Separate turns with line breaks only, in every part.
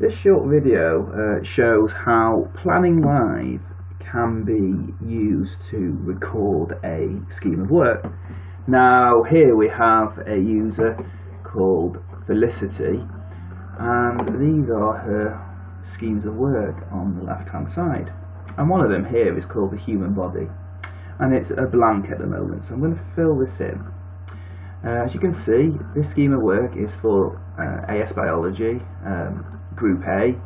This short video shows how Planning Live can be used to record a scheme of work. Now here we have a user called Felicity, and these are her schemes of work on the left hand side, and one of them here is called the human body, and it's a blank at the moment, so I'm going to fill this in. As you can see, this scheme of work is for AS Biology, Group A,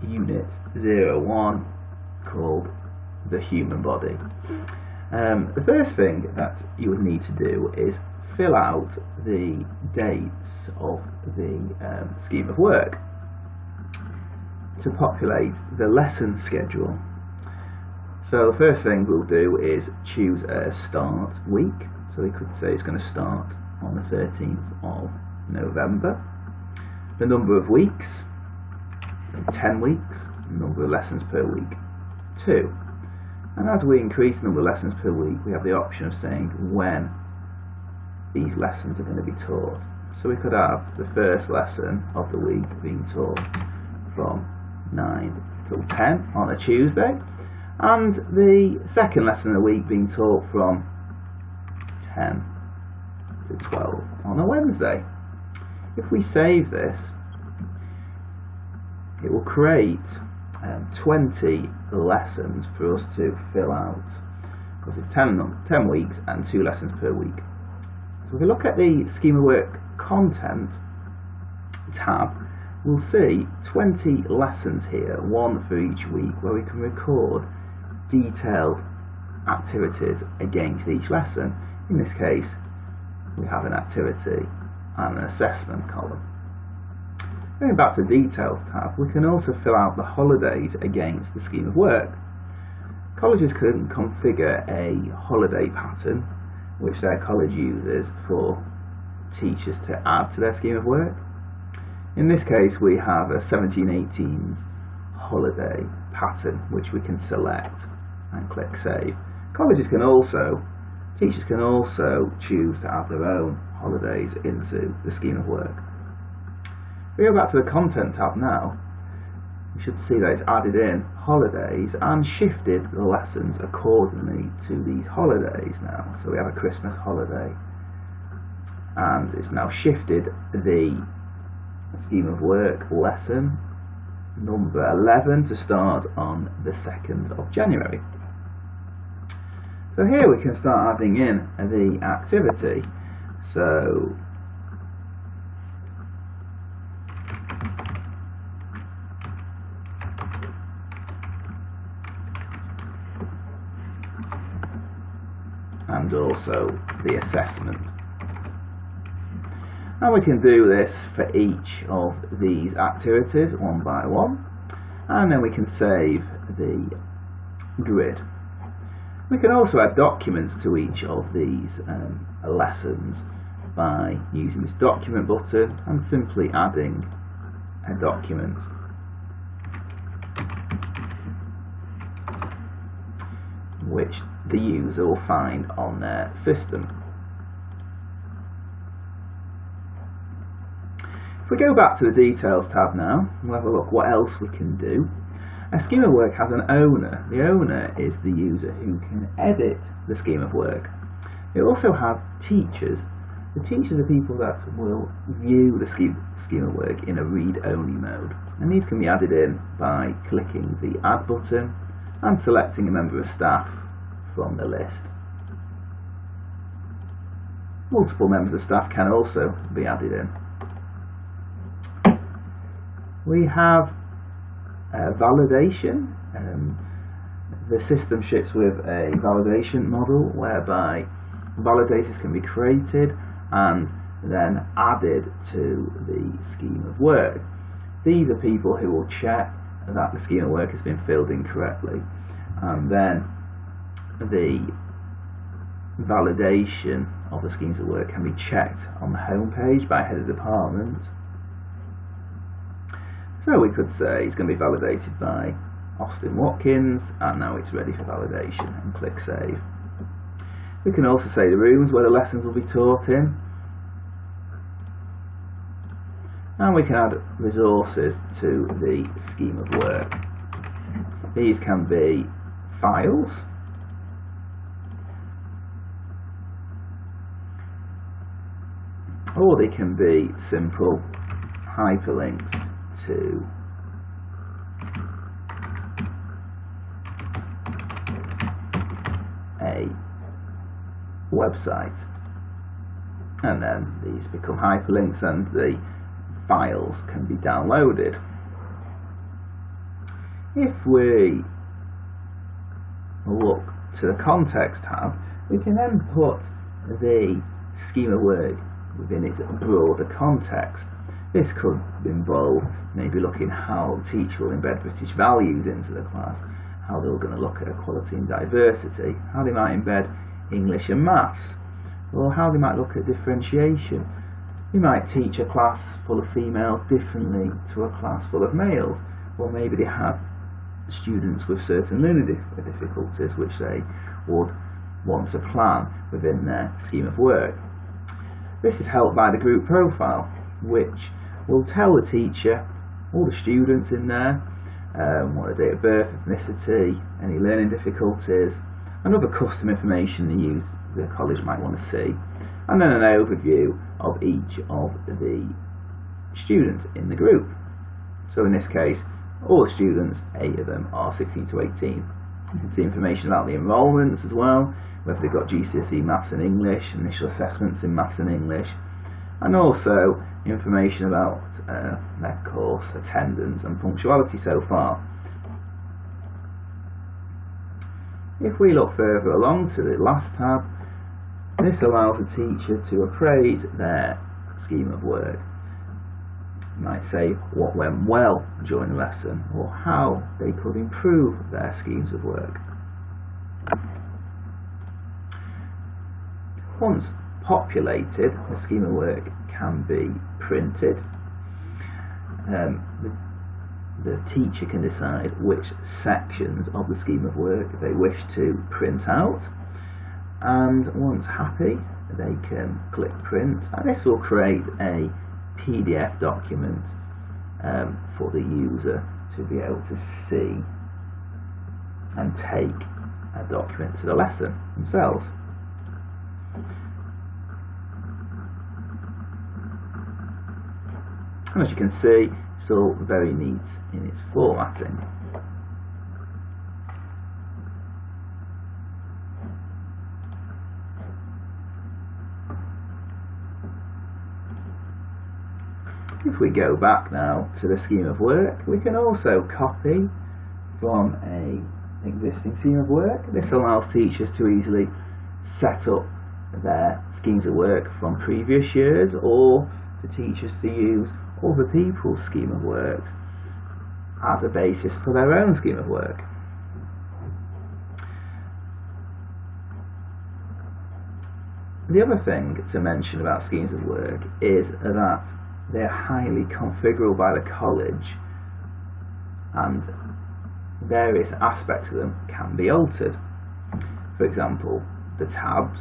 Unit 01, called the human body. The first thing that you would need to do is fill out the dates of the scheme of work to populate the lesson schedule. So the first thing we'll do is choose a start week. So we could say it's going to start on the 13th of November. The number of weeks, 10 weeks. The number of lessons per week, 2. And as we increase the number of lessons per week, we have the option of saying when these lessons are going to be taught. So we could have the first lesson of the week being taught from 9 till 10 on a Tuesday, and the second lesson of the week being taught from 10 to 12 on a Wednesday. If we save this, it will create 20 lessons for us to fill out, because it's 10 weeks and 2 lessons per week. So if we look at the scheme of work content tab, we'll see 20 lessons here, one for each week, where we can record detailed activities against each lesson. In this case, we have an activity and an assessment column. Going back to the Details tab, we can also fill out the holidays against the scheme of work. Colleges can configure a holiday pattern, which their college uses for teachers to add to their scheme of work. In this case, we have a 17/18 holiday pattern, which we can select and click Save. Teachers can also choose to add their own holidays into the scheme of work. If we go back to the Content tab now, you should see that it's added in holidays and shifted the lessons accordingly to these holidays now. So we have a Christmas holiday, and it's now shifted the scheme of work lesson number 11 to start on the 2nd of January. So here we can start adding in the activity. So and also the assessment. And we can do this for each of these activities one by one, and then we can save the grid. We can also add documents to each of these lessons by using this document button and simply adding a document. Which the user will find on their system. If we go back to the Details tab now, we'll have a look what else we can do. A scheme of work has an owner. The owner is the user who can edit the scheme of work. We also have teachers. The teachers are people that will view the scheme of work in a read-only mode, and these can be added in by clicking the Add button and selecting a member of staff from the list. Multiple members of staff can also be added in. We have validation. The system ships with a validation model whereby validators can be created and then added to the scheme of work. These are people who will check that the scheme of work has been filled in correctly, and then the validation of the schemes of work can be checked on the home page by head of department. So we could say it's going to be validated by Austin Watkins, and now it's ready for validation, and click Save. We can also say the rooms where the lessons will be taught in, and we can add resources to the scheme of work. These can be files, or they can be simple hyperlinks to a website, and then these become hyperlinks and the files can be downloaded. If we look to the context tab, we can then put the scheme of work within its broader context. This could involve maybe looking how the teacher will embed British values into the class, how they're going to look at equality and diversity, how they might embed English and maths, or how they might look at differentiation. We might teach a class full of females differently to a class full of males, or maybe they have students with certain learning difficulties which they would want to plan within their scheme of work. This is helped by the group profile, which will tell the teacher all the students in there, what their date of birth, ethnicity, any learning difficulties, and other custom information the college might want to see, and then an overview of each of the students in the group. So in this case, all the students, 8 of them, are 16 to 18. You can see information about the enrolments as well, whether they've got GCSE Maths and English, initial assessments in Maths and English, and also information about their course attendance and punctuality so far. If we look further along to the last tab, this allows the teacher to appraise their scheme of work. You might say what went well during the lesson, or how they could improve their schemes of work. Once populated, the scheme of work can be printed. The teacher can decide which sections of the scheme of work they wish to print out, and once happy they can click print, and this will create a PDF document for the user to be able to see and take a document to the lesson themselves. And as you can see, it's all very neat in its formatting. If we go back now to the scheme of work, we can also copy from an existing scheme of work. This allows teachers to easily set up their schemes of work from previous years, or for teachers to use other people's scheme of work as a basis for their own scheme of work. The other thing to mention about schemes of work is that they're highly configurable by the college, and various aspects of them can be altered. For example, the tabs,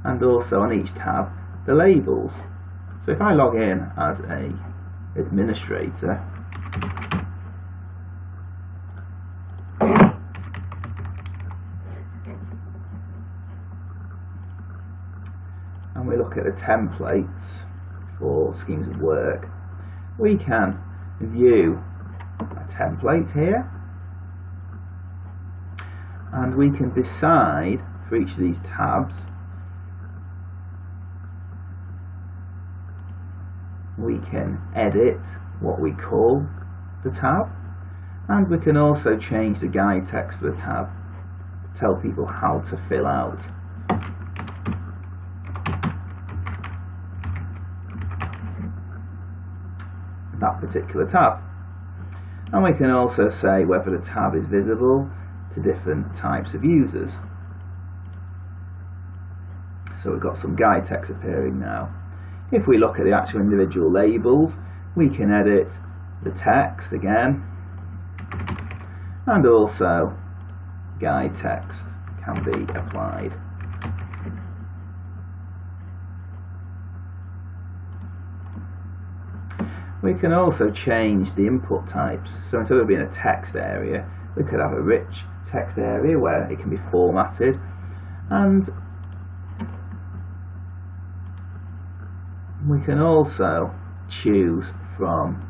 and also on each tab the labels. So if I log in as an administrator, and we look at the templates for schemes of work, we can view a template here, and we can decide for each of these tabs, we can edit what we call the tab, and we can also change the guide text for the tab to tell people how to fill out. That particular tab, and we can also say whether the tab is visible to different types of users. So we've got some guide text appearing now. If we look at the actual individual labels, we can edit the text again, and also guide text can be applied. We can also change the input types. So instead of being a text area, we could have a rich text area where it can be formatted, and we can also choose from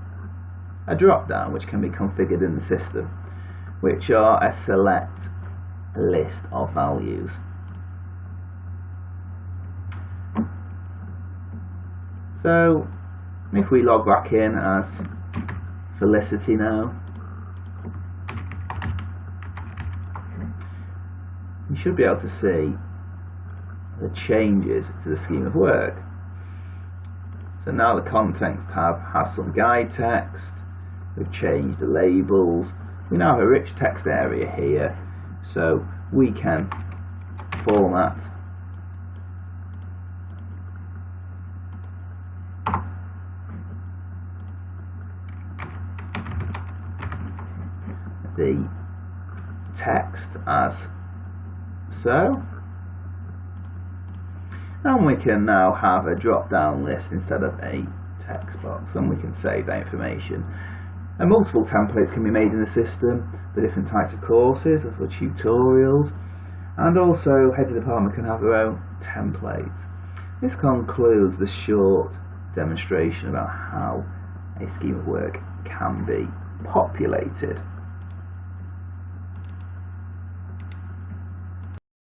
a drop down which can be configured in the system, which are a select list of values. So if we log back in as Felicity now, you should be able to see the changes to the scheme of work. So now the contents tab has some guide text, we've changed the labels, we now have a rich text area here, so we can format the text as so, and we can now have a drop down list instead of a text box, and we can save that information. And multiple templates can be made in the system for different types of courses or for tutorials, and also heads of department can have their own templates. This concludes the short demonstration about how a scheme of work can be populated.